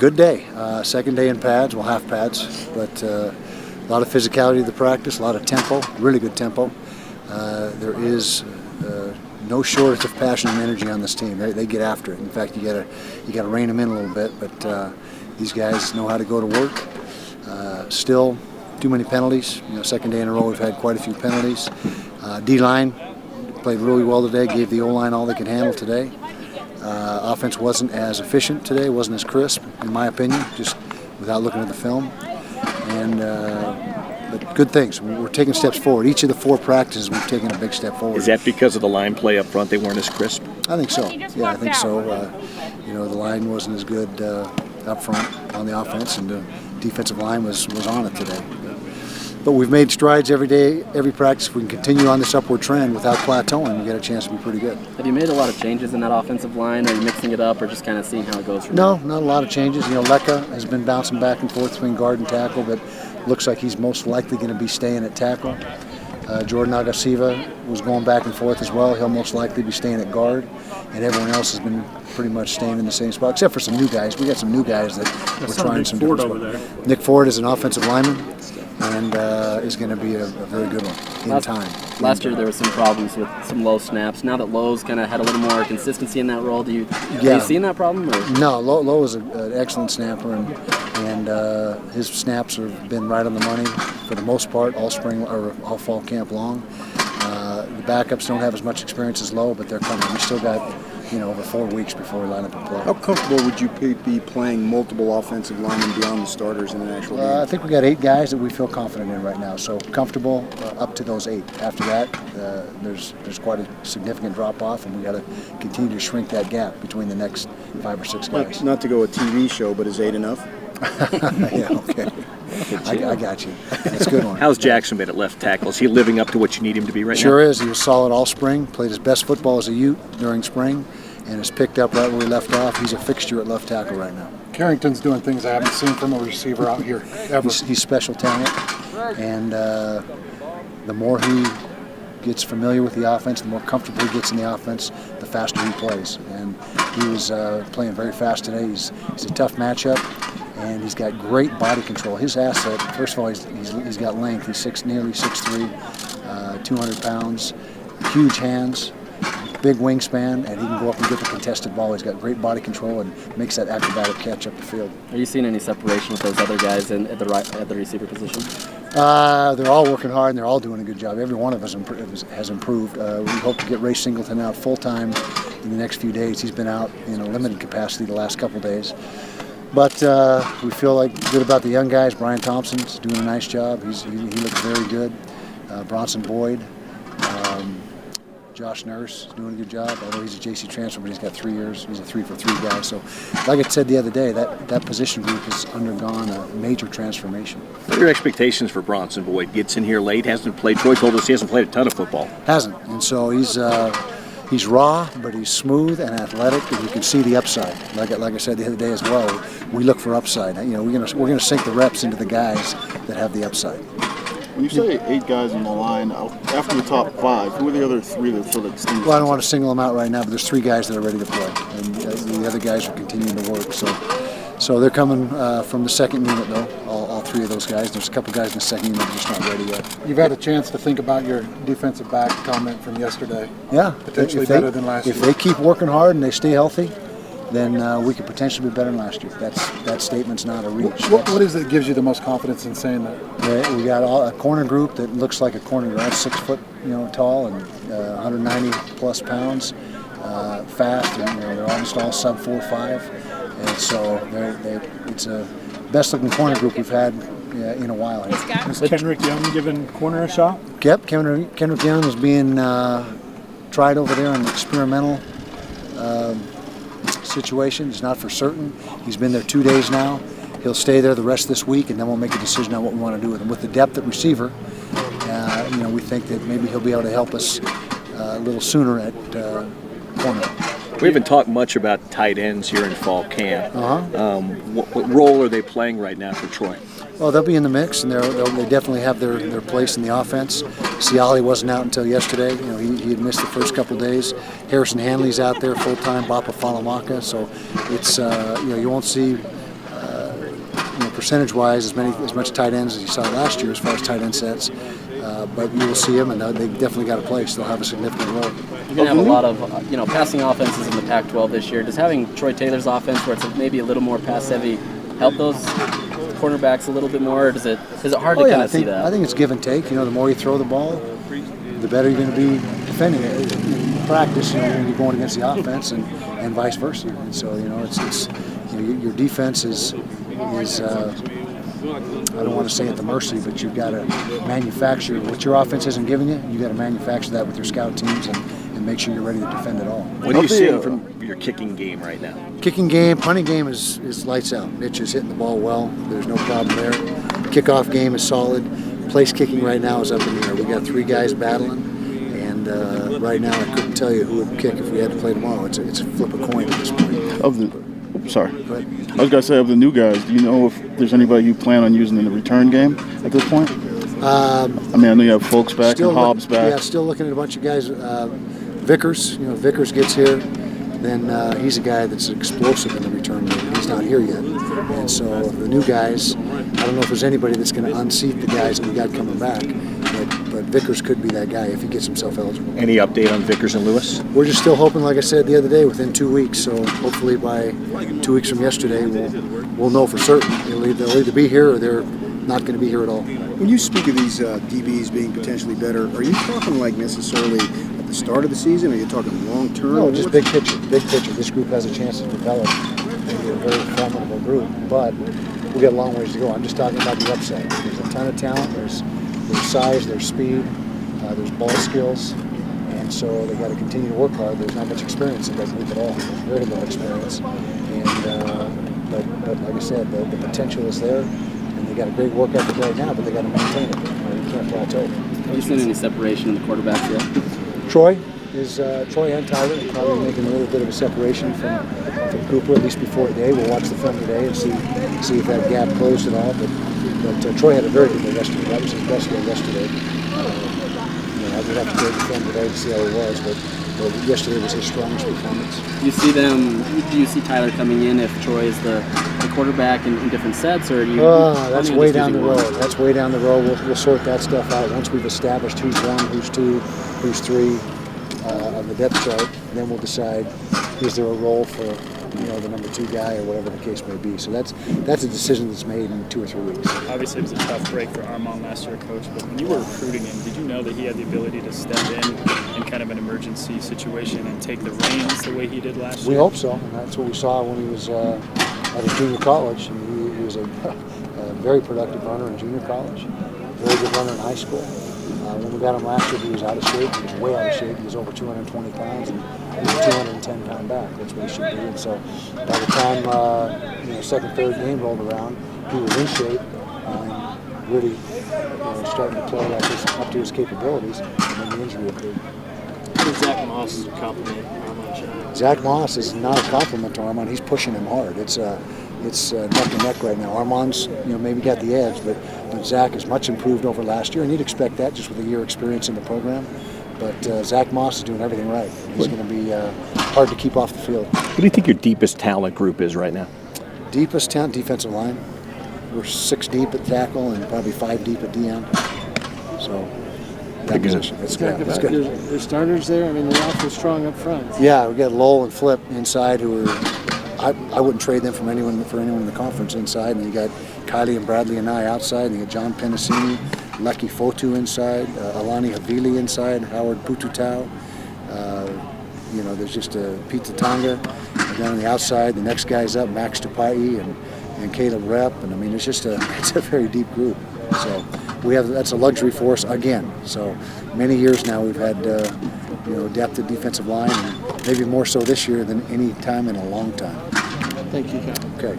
good day. Second day in pads, well, half pads, but a lot of physicality to the practice, a lot of tempo, really good tempo. There is no shortage of passion and energy on this team. They get after it. In fact, you gotta rein them in a little bit, but these guys know how to go to work. Still, too many penalties. Second day in a row, we've had quite a few penalties. D-line played really well today, gave the O-line all they could handle today. Offense wasn't as efficient today, wasn't as crisp, in my opinion, just without looking at the film. But good things. We're taking steps forward. Each of the 4 practices, we've taken a big step forward. Is that because of the line play up front? They weren't as crisp? I think so. Yeah, I think so. The line wasn't as good up front on the offense, and the defensive line was on it today. But we've made strides every day, every practice. If we can continue on this upward trend without plateauing, we get a chance to be pretty good. Have you made a lot of changes in that offensive line? Are you mixing it up or just kind of seeing how it goes from No, there? not a lot of changes. Leka has been bouncing back and forth between guard and tackle, but looks like he's most likely going to be staying at tackle. Jordan Agasiva was going back and forth as well. He'll most likely be staying at guard, and everyone else has been pretty much staying in the same spot, except for some new guys. We got some new guys that we're trying some different spots. Nick Ford is an offensive lineman, and is going to be a very good one in time. Last year there was some problems with some low snaps. Now that Lowe's kind of had a little more consistency in that role, are you seeing that problem? Or? No, Lowe is an excellent snapper, and his snaps have been right on the money for the most part all spring or all fall camp long. The backups don't have as much experience as Lowe, but they're coming. We still got over 4 weeks before we line up and play. How comfortable would you be playing multiple offensive linemen beyond the starters in an actual game? I think we got 8 guys that we feel confident in right now. So comfortable up to those 8. After that, there's quite a significant drop off, and we got to continue to shrink that gap between the next 5 or 6 guys. Not to go a TV show, but is 8 enough? Yeah, okay. I got you. That's a good one. How's Jackson been at left tackle? Is he living up to what you need him to be right now? Sure is. He was solid all spring, played his best football as a Ute during spring, and has picked up right where we left off. He's a fixture at left tackle right now. Carrington's doing things I haven't seen from a receiver out here ever. He's special talent, and the more he gets familiar with the offense, the more comfortable he gets in the offense, the faster he plays. And he was playing very fast today. He's a tough matchup, and he's got great body control. His asset, first of all, he's got length. He's nearly 6'3", 200 pounds, huge hands, big wingspan, and he can go up and get the contested ball. He's got great body control and makes that acrobatic catch up the field. Are you seeing any separation with those other guys at the receiver position? They're all working hard, and they're all doing a good job. Every one of us has improved. We hope to get Ray Singleton out full-time in the next few days. He's been out in a limited capacity the last couple days. But we feel good about the young guys. Brian Thompson's doing a nice job. He looks very good. Bronson Boyd. Josh Nurse is doing a good job. Although he's a JC transfer, but he's got 3 years. He's a 3-for-3 guy. So, like I said the other day, that position group has undergone a major transformation. What are your expectations for Bronson Boyd? Gets in here late, hasn't played. Troy told us he hasn't played a ton of football. Hasn't, and so he's raw, but he's smooth and athletic, and you can see the upside. Like I said the other day as well, we look for upside. We're gonna sink the reps into the guys that have the upside. When you say 8 guys on the line, after the top 5, who are the other 3 that sort of distinguish? Well, I don't want to single them out right now, but there's 3 guys that are ready to play, and the other guys are continuing to work. So they're coming from the second unit, though, all 3 of those guys. There's a couple guys in the second unit that are just not ready yet. You've had a chance to think about your defensive back comment from yesterday. Yeah. Potentially better than last year. If they keep working hard and they stay healthy, then we could potentially be better than last year. That statement's not a reach. What is it that gives you the most confidence in saying that? We got a corner group that looks like a corner group, 6 foot, tall and 190 plus pounds, fast, and they're almost all sub 4.5, and so it's a best looking corner group we've had in a while. Is Kendrick Young giving corner a shot? Yep, Kendrick Young is being tried over there in an experimental situation. It's not for certain. He's been there 2 days now. He'll stay there the rest of this week, and then we'll make a decision on what we want to do with him. With the depth at receiver, we think that maybe he'll be able to help us a little sooner at corner. We haven't talked much about tight ends here in fall camp. What role are they playing right now for Troy? Well, they'll be in the mix, and they definitely have their place in the offense. Ciali wasn't out until yesterday. He had missed the first couple days. Harrison Hanley's out there full time. Bapa Falamaka. So it's you won't see percentage-wise, as much tight ends as you saw last year as far as tight end sets. But you will see them, and they definitely got a place. They'll have a significant role. You're going to have a lot of passing offenses in the Pac-12 this year. Does having Troy Taylor's offense, where it's maybe a little more pass-heavy, help those cornerbacks a little bit more? Or is it hard to kind of see that? I think it's give and take. The more you throw the ball, the better you're going to be defending it. In practice, when you're going against the offense, and vice versa. And so, it's your defense is I don't want to say at the mercy, but you've got to manufacture what your offense isn't giving you. You got to manufacture that with your scout teams and make sure you're ready to defend it all. What are you seeing from your kicking game right now? Kicking game, punting game is lights out. Mitch is hitting the ball well. There's no problem there. Kickoff game is solid. Place kicking right now is up in the air. We got 3 guys battling, and right now I couldn't tell you who would kick if we had to play tomorrow. It's a flip a coin at this point. Sorry. I was going to say, of the new guys, do you know if there's anybody you plan on using in the return game at this point? I know you have Folks back and Hobbs back. Yeah, still looking at a bunch of guys. Vickers, Vickers gets here, then he's a guy that's explosive in the return game. He's not here yet. And so the new guys, I don't know if there's anybody that's going to unseat the guys that we got coming back, but Vickers could be that guy if he gets himself eligible. Any update on Vickers and Lewis? We're just still hoping, like I said the other day, within 2 weeks. So hopefully by 2 weeks from yesterday, we'll know for certain. They'll either be here or they're not going to be here at all. When you speak of these DBs being potentially better, are you talking like necessarily at the start of the season, or are you talking long term? No, just big picture. Big picture. This group has a chance to develop into a very formidable group, but we got a long ways to go. I'm just talking about the upside. There's a ton of talent. There's size, there's speed, there's ball skills, and so they got to continue to work hard. There's not much experience in that group at all. There's very little experience, and but like I said, the potential is there, and they got a great work ethic right now, but they got to maintain it. You can't plateau. Have you seen any separation in the quarterbacks yet? Troy and Tyler are probably making a little bit of a separation from Cooper, at least before today. We'll watch the film today and see if that gap closed at all. But Troy had a very good day yesterday. That was his best day yesterday. I would have to take the film today to see how it was, but yesterday was his strongest performance. Do you see Tyler coming in if Troy is the quarterback in different sets, or do you? That's way down the road. That's way down the road. We'll sort that stuff out once we've established who's 1, who's 2, who's 3 on the depth chart. Then we'll decide is there a role for the number 2 guy or whatever the case may be. So that's a decision that's made in 2 or 3 weeks. Obviously, it was a tough break for Armand last year, Coach. But when you were recruiting him, did you know that he had the ability to step in kind of an emergency situation and take the reins the way he did last year? We hope so, and that's what we saw when he was at his junior college. He was a very productive runner in junior college, very good runner in high school. When we got him last year, he was out of shape. He was way out of shape. He was over 220 pounds, and he was a 210-pound back. That's what he should be. And so by the time second, third game rolled around, he was in shape, really starting to play up to his capabilities, and then the injury occurred. Zach Moss compliment Armand? Zach Moss is not a compliment to Armand. He's pushing him hard. It's neck and neck right now. Armand's maybe got the edge, but Zach is much improved over last year, and you'd expect that just with a year experience in the program. But Zach Moss is doing everything right. He's going to be hard to keep off the field. What do you think your deepest talent group is right now? Deepest talent, defensive line. We're 6 deep at tackle and probably 5 deep at D-end. So that position. It's good. It's good. Your starters there, they're awful strong up front. Yeah, we got Lowell and Flip inside who are, I wouldn't trade them for anyone in the conference inside. And you got Kylie and Bradley and I outside. And you got John Penasini, Lucky Fotu inside, Alani Havili inside, Howard Pututau. There's just Pete Tatanga down on the outside. The next guy's up, Max Tupai and Caleb Rep. And it's a very deep group. So that's a luxury for us again. So many years now we've had depth at defensive line, and maybe more so this year than any time in a long time. Thank you, Kyle. Okay.